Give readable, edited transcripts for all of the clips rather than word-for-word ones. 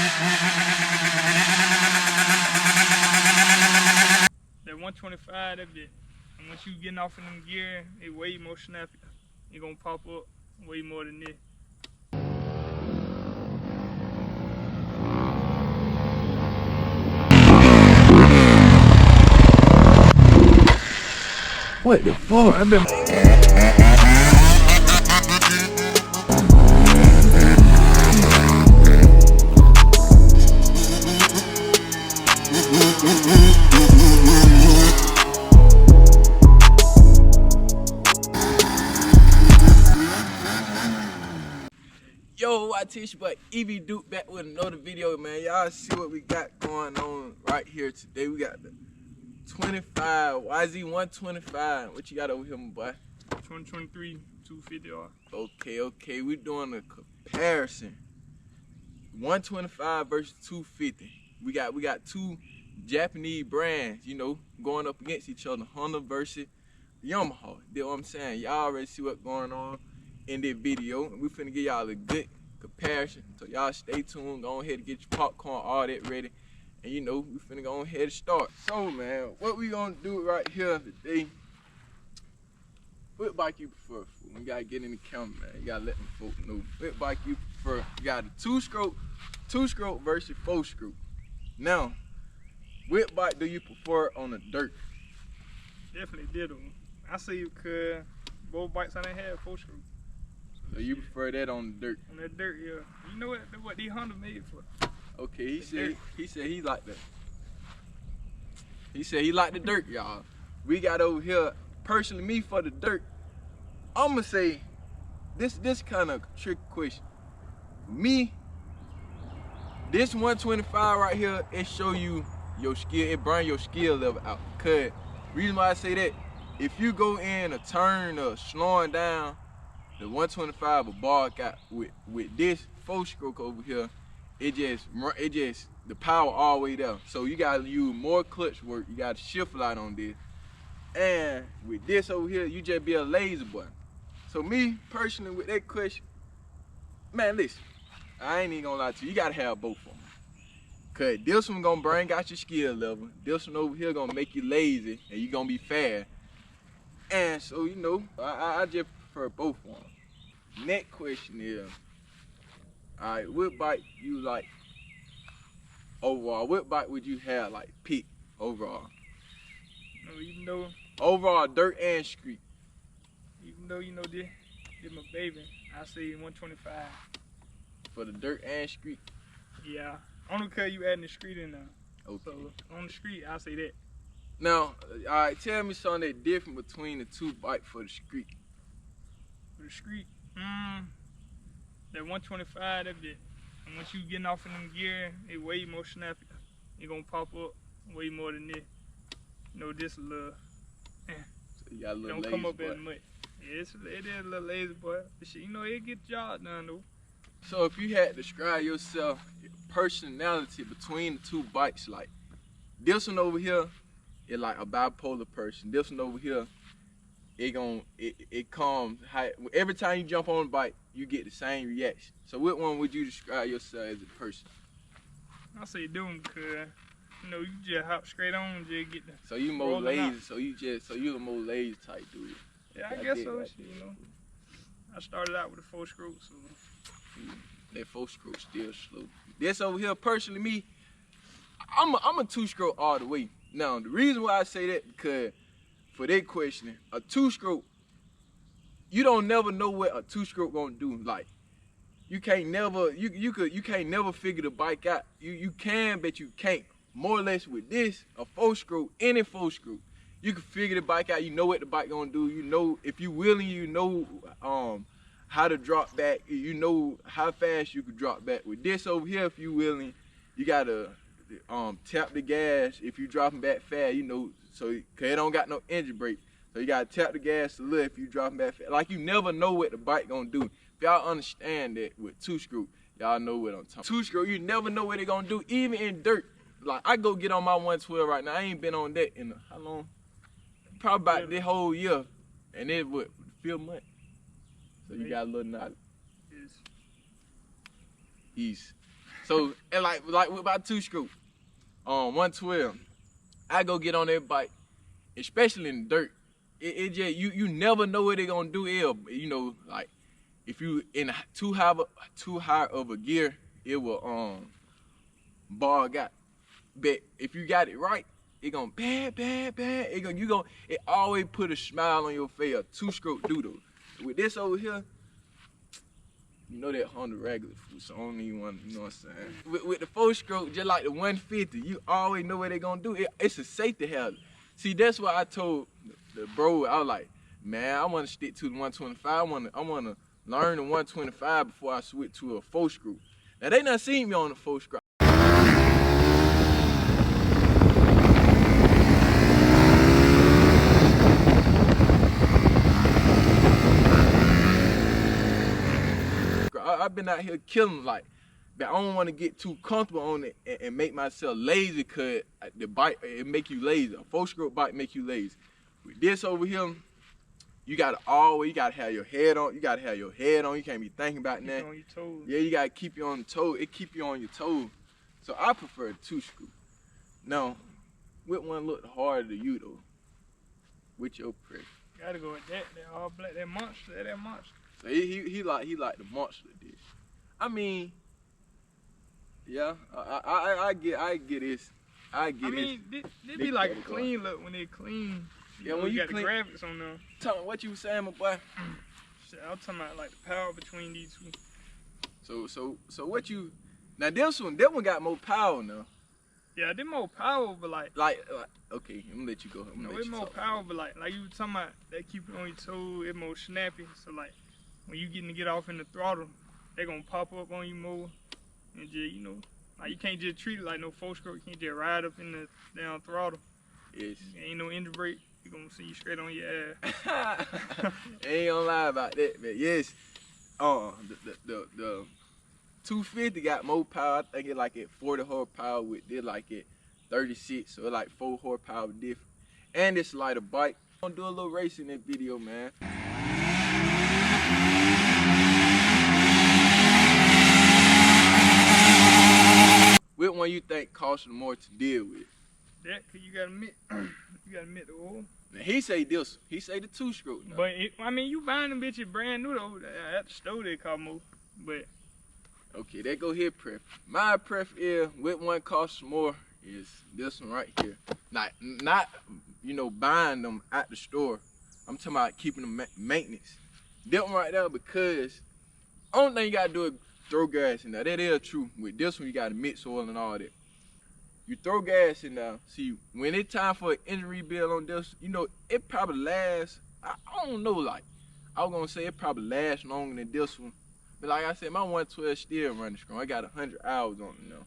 That 125, that bit. And once you getting off in them gear, it way more snappy. It gonna pop up way more than this. What the fuck? I've been. Yo, YZ, but EV Duke back with another video, man. Y'all see what we got going on right here today. We got the 25 YZ125. What you got over here, my boy? 2023 250R. Okay. We doing a comparison. 125 versus 250. We got two Japanese brands, you know, going up against each other. Honda versus Yamaha. You know what I'm saying? Y'all already see what's going on in this video. We finna give y'all a good comparison. So y'all stay tuned. Go ahead and get your popcorn, all that ready. And you know, we finna go ahead and start. So man, what we gonna do right here today, what bike you prefer? Fool? You gotta get in the camera, man. You gotta let them folk know. What bike you prefer? You got a two-stroke versus four-stroke. Now, what bike do you prefer on the dirt? Definitely ditto. I say you could. Both bikes I done had 4-stroke. So you prefer that on the dirt? On that dirt, yeah. You know what these Honda made for? Okay, he said he like that. He said he like the dirt, y'all. We got over here, personally, me for the dirt. I'ma say this kind of trick question. Me, this 125 right here, it show you your skill, it bring your skill level out. Cause reason why I say that, if you go in a turn or slowing down, the 125 a bar got with this 4-stroke over here, it just the power all the way down. So you gotta use more clutch work. You gotta shift a lot on this. And with this over here, you just be a lazy boy. So me personally with that question, man, listen, I ain't even gonna lie to you. You gotta have both of them. Cause this one gonna bring out your skill level. This one over here gonna make you lazy and you gonna be fast. And so, you know, I just prefer both of them. Next question is, alright, what bike you like overall? What bike would you have like pick overall? No, even though overall, dirt and street. Even though you know this my baby, I say 125. For the dirt and street? Yeah. Only because you adding the street in there. Okay. So on the street, I say that. Now, alright, tell me something that's different between the two bikes for the street. For the street, that 125, that bit. And once you getting off in them gear, it way more snappy. It gonna pop up way more than this. You know, this a little, so you got a little don't lazy come up boy. as much. Yeah, it is a little lazy, boy. But shit, you know, it get the job done though. So if you had to describe yourself, your personality between the two bikes, like this one over here, it's like a bipolar person. This one over here, it comes high. Every time you jump on a bike, you get the same reaction. So what one would you describe yourself as a person? I say do them because, you know, you just hop straight on and just get the. So you more rolling lazy. out. So you a more lazy type dude. Yeah, I guess so. Shit, you know, I started out with a 4-stroke, so. That 4-stroke still slow. This over here, personally, me, I'm a 2-stroke all the way. Now, the reason why I say that, because for that question, a 2-stroke, you don't never know what a 2-stroke gonna do. Like, you can't never, you can't never figure the bike out. You can, but you can't. More or less with this, a 4-stroke, any 4-stroke, you can figure the bike out. You know what the bike gonna do. You know, if you willing, you know how to drop back. You know how fast you can drop back. With this over here, if you willing, you gotta tap the gas. If you dropping back fast, you know, so cause it don't got no engine brake. So you gotta tap the gas a little if you dropping back fast. Like, you never know what the bike gonna do. If y'all understand that with 2-stroke, y'all know what I'm talking about. 2-stroke, you never know what they gonna do, even in dirt. Like, I go get on my 112 right now. I ain't been on that in how long? Probably about this whole year. And it what, 5 months. So you got a little knowledge. Yes. East. So, and like with my 2-stroke, 112, I go get on that bike, especially in the dirt. It just, you never know what they gonna do. You know, like, if you in too high of a gear, it will bog out. But if you got it right, it gonna bad. It always put a smile on your face. A 2-stroke doodle. With this over here, you know that Honda regular food, so I don't even want, you know what I'm saying? With the 4-stroke, just like the 150, you always know what they gonna do. It's a safety hazard. See, that's why I told the bro, I was like, man, I wanna stick to the 125. I wanna learn the 125 before I switch to a 4-stroke. Now they not seen me on the 4-stroke. I've been out here killing, like, but I don't want to get too comfortable on it and make myself lazy, cause the bike, it make you lazy. A 4-stroke bike make you lazy. With this over here, you gotta have your head on. You can't be thinking about Keep that. on your toes. Yeah, you gotta keep you on the toe. It keep you on your toes. So I prefer the 2-stroke. Now, which one look harder to you though? With your preference? Gotta go with that all black, that monster. So he like the monster dish. I mean, yeah, I get this. I mean, they be like a clean look when they clean. Yeah, when you got clean, the graphics on them. Tell me what you was saying, my boy. Shit, I'm talking about like the power between these two. So what you? Now that one got more power now. Yeah, they more power, but like okay, I'm gonna let you go. It's more power, but like you were talking about, that keep it on your toe, it more snappy. So like when you getting to get off in the throttle, they gonna pop up on you more, and just, you know, like you can't just treat it like no 4-stroke. You can't just ride up in the down throttle. Yes. Ain't no end brake. You gonna see you straight on your ass. Ain't gonna lie about that, man. Yes. The 250 got more power. I think it like at 40 horsepower with this like at 36, so it like 4 horsepower different. And it's lighter bike. I'm gonna do a little racing in that video, man. Which one you think costs more to deal with? That, cause you gotta admit the oil. Now he say this. He say the 2-stroke. But I mean, you buying them bitches brand new though. At the store they cost more. But okay, that go here pref. My pref is which one costs more is this one right here. Not you know, buying them at the store. I'm talking about keeping them maintenance. That one right there, because only thing you gotta do is throw gas in there. That is true. With this one, you gotta mix oil and all that. You throw gas in there. See, when it's time for an engine rebuild on this, you know, it probably lasts, I don't know, like, I was gonna say it probably lasts longer than this one. But like I said, my 112 still running strong. I got 100 hours on it now.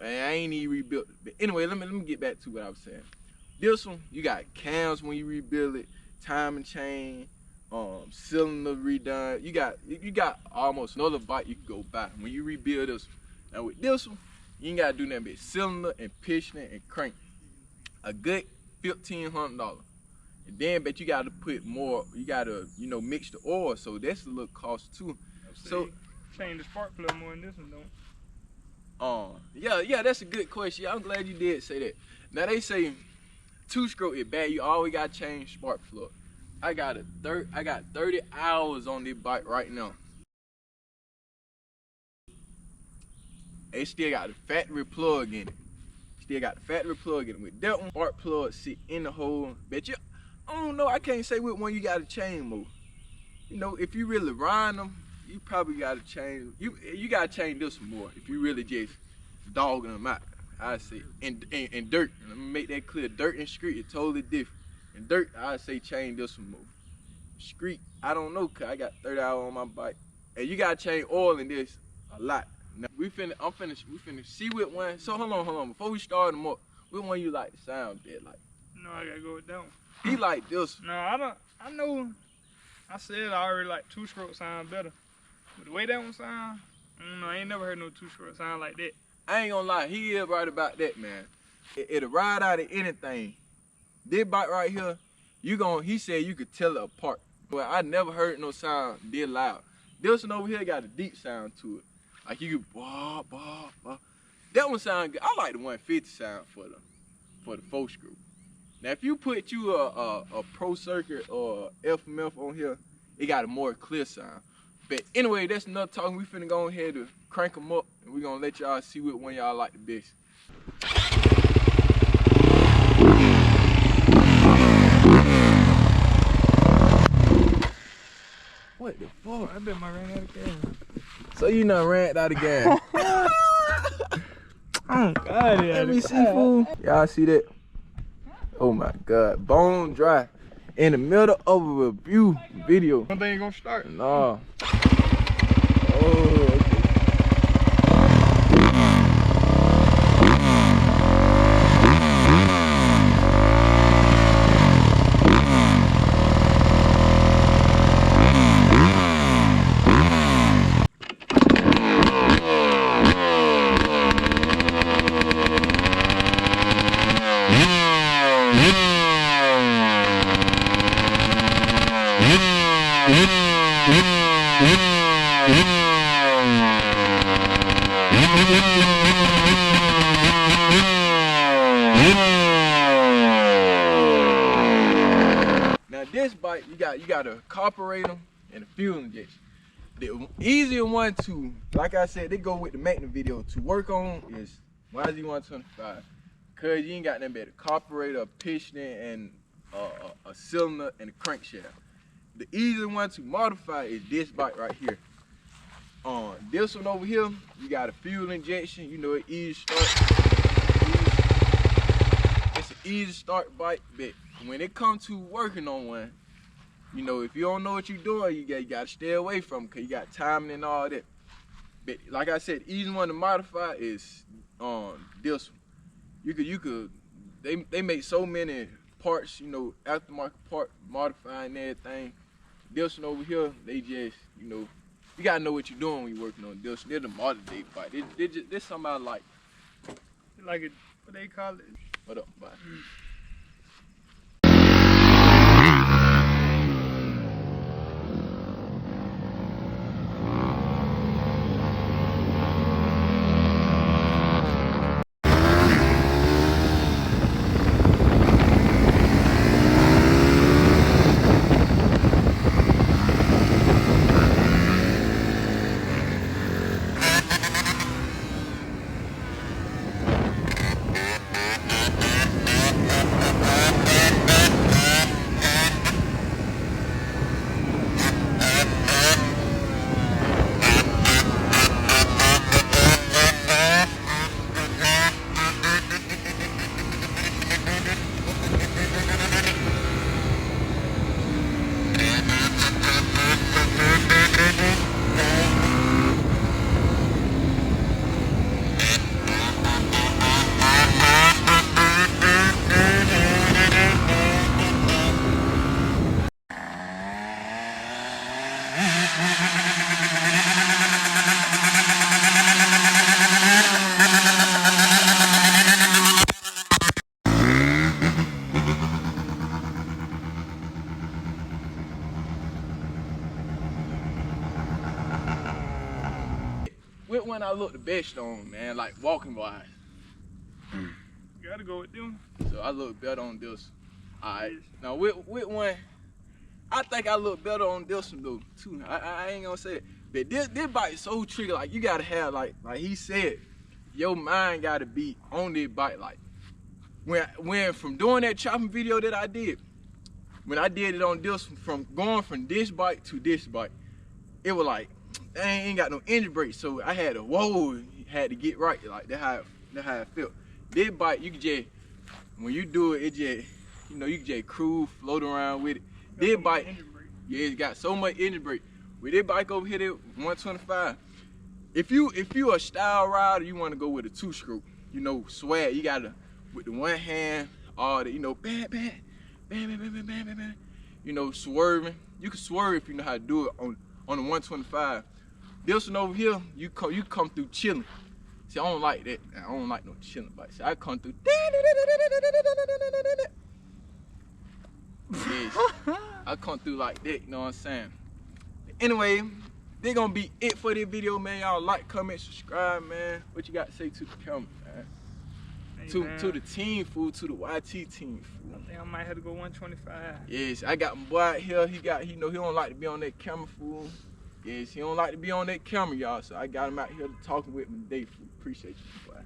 And I ain't even rebuilt it. But anyway, let me get back to what I was saying. This one, you got cams when you rebuild it, timing chain, cylinder redone. You got almost another bike you can go buy when you rebuild this one. Now with this one, you ain't gotta do nothing but cylinder and piston and crank. A good $1,500. And then, but you gotta put more. You gotta, you know, mix the oil. So that's a little cost too. So change the spark plug more in this one, don't? Yeah, that's a good question. I'm glad you did say that. Now they say 2-stroke is bad. You always gotta change spark plug. I got 30 hours on this bike right now. It still got the factory plug in it. With that one, spark plug sit in the hole. Bet you, I don't know, I can't say which one you gotta change more. You know, if you really ride them, you probably gotta change. You gotta change this one more. If you really just dogging them out, I say. And dirt. And let me make that clear. Dirt and street is totally different. And dirt, I say change this one more. Street, I don't know, cause I got 30 hours on my bike. And you gotta change oil in this a lot. Now we finna see which one. So hold on. Before we start them up, which one you like the sound that like? No, I gotta go with that one. He like this. No, I know. I said I already like 2-stroke sound better. But the way that one sound, I don't know, I ain't never heard no 2-stroke sound like that. I ain't gonna lie, he is right about that, man. It'll ride out of anything. This bike right here, he said you could tell it apart. But I never heard no sound this loud. This one over here got a deep sound to it. Like you could bah, bah, bah. That one sound good. I like the 150 sound for the 4-screw. Now if you put you a Pro Circuit or FMF on here, it got a more clear sound. But anyway, that's enough talking. We finna go ahead to crank them up, and we gonna let y'all see which one y'all like the best. What the fuck? I bet my ran out of gas. So you done ran out of gas. Oh God, Let me see, fool. Y'all see that? Oh my God, bone dry. In the middle of a review video. One thing ain't gonna start. No. Oh, okay. Now this bike, you got a carburetor and a fuel injection. The easier one to, like I said, they go with the maintenance video to work on is YZ125, cause you ain't got nothing but a carburetor, a piston, and a cylinder and a crankshaft. The easier one to modify is this bike right here. This one over here, you got a fuel injection. You know, it easy start. It's an easy start bike, but when it comes to working on one, you know, if you don't know what you're doing, you gotta stay away from it, cause you got timing and all that. But like I said, the easy one to modify is this one. You could they make so many parts, you know, aftermarket part modifying everything. This one over here, they just, you know, you gotta know what you're doing when you're working on this. They're the modern day bike. This somebody like Like it, what they call it? What up, bye. Which one I look the best on, man, like walking wise? You gotta go with them. So I look better on this. Alright, now with one, I think I look better on this one though, too. I ain't gonna say it. But this bike is so tricky, like you gotta have, like he said, your mind gotta be on this bike. Like, when from doing that chopping video that I did, when I did it on this, from going from this bike to this bike, it was like, I ain't got no engine brake, so I had to had to get right. Like that's how it felt. This bike, you can just, when you do it, it just, you know, you can just cruise, float around with it. This bike, yeah, it's got so much engine brake. With this bike over here, the 125, if you a style rider, you want to go with a 2-screw, you know, swag. You gotta with the one hand, all the, you know, bam, bam, bam, bam, bam, bam, bam, bam, you know, swerving. You can swerve if you know how to do it on the 125. This one over here, you come through chilling. See, I don't like that. I don't like no chilling bikes. See, I come through. Yes, I come through like that. You know what I'm saying? Anyway, They gonna be it for this video, man. Y'all like, comment, subscribe, man. What you got to say to the camera, man? Hey, To the team, fool, to the YT team, fool. I think I might have to go 125. Yes, I got my boy out here. He know he don't like to be on that camera, fool. Yes, he don't like to be on that camera, y'all. So I got him out here talking with me today, fool. Appreciate you, boy.